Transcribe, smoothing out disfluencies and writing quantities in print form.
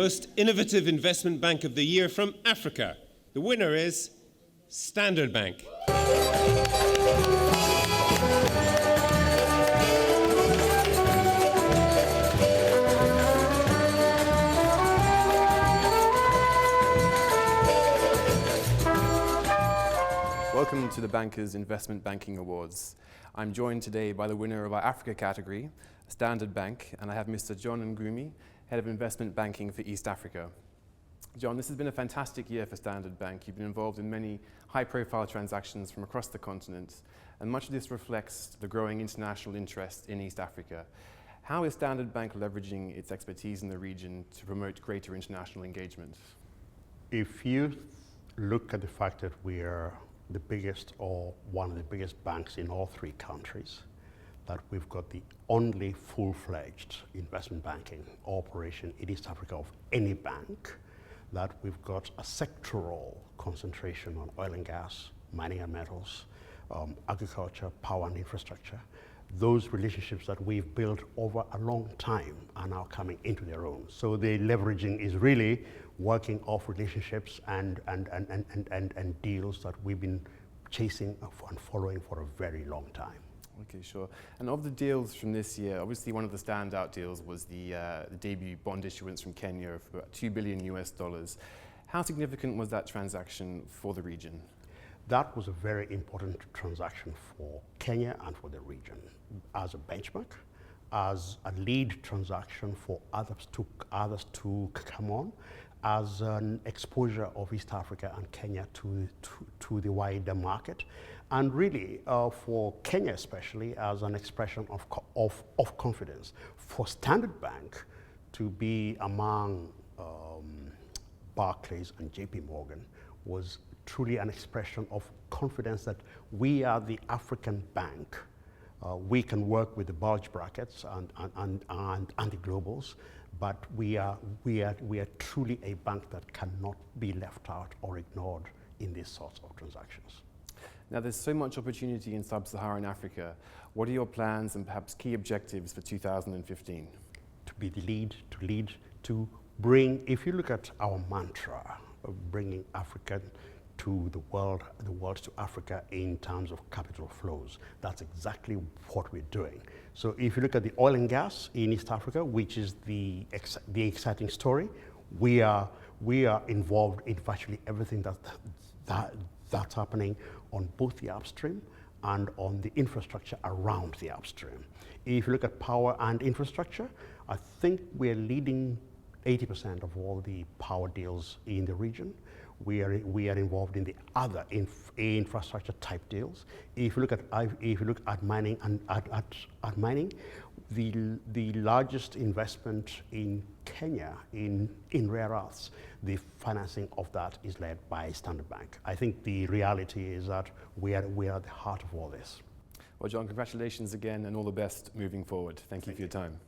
Most Innovative Investment Bank of the Year from Africa. The winner is Standard Bank. Welcome to the Bankers Investment Banking Awards. I'm joined today by the winner of our Africa category, Standard Bank, and I have Mr. John Ngumi, Head of Investment Banking for East Africa. John, this has been a fantastic year for Standard Bank. You've been involved in many high-profile transactions from across the continent, and much of this reflects the growing international interest in East Africa. How is Standard Bank leveraging its expertise in the region to promote greater international engagement? If you look at the fact that we are the biggest or one of the biggest banks in all three countries, that we've got the only full-fledged investment banking operation in East Africa of any bank, that we've got a sectoral concentration on oil and gas, mining and metals, agriculture, power and infrastructure. Those relationships that we've built over a long time are now coming into their own. So the leveraging is really working off relationships and deals that we've been chasing and following for a very long time. Okay, sure. And of the deals from this year, obviously one of the standout deals was the debut bond issuance from Kenya of about $2 billion US. How significant was that transaction for the region? That was a very important transaction for Kenya and for the region as a benchmark, as a lead transaction for others to come on, as an exposure of East Africa and Kenya to the wider market, and really for Kenya especially as an expression of confidence. For Standard Bank to be among Barclays and JP Morgan was truly an expression of confidence that we are the African bank. We can work with the bulge brackets and the globals, but we are truly a bank that cannot be left out or ignored in these sorts of transactions. Now, there's so much opportunity in sub-Saharan Africa. What are your plans and perhaps key objectives for 2015? To be the lead, to bring, if you look at our mantra of bringing Africa to the world to Africa in terms of capital flows, that's exactly what we're doing. So if you look at the oil and gas in East Africa, which is the exciting story, we are involved in virtually everything that's happening on both the upstream and on the infrastructure around the upstream. If you look at power and infrastructure, I think we're leading 80% of all the power deals in the region. We are involved in the other infrastructure type deals. If you look at mining and at mining, the largest investment in Kenya in rare earths, the financing of that is led by Standard Bank. I think the reality is that we are at the heart of all this. Well, John, congratulations again and all the best moving forward. Thank you for your time.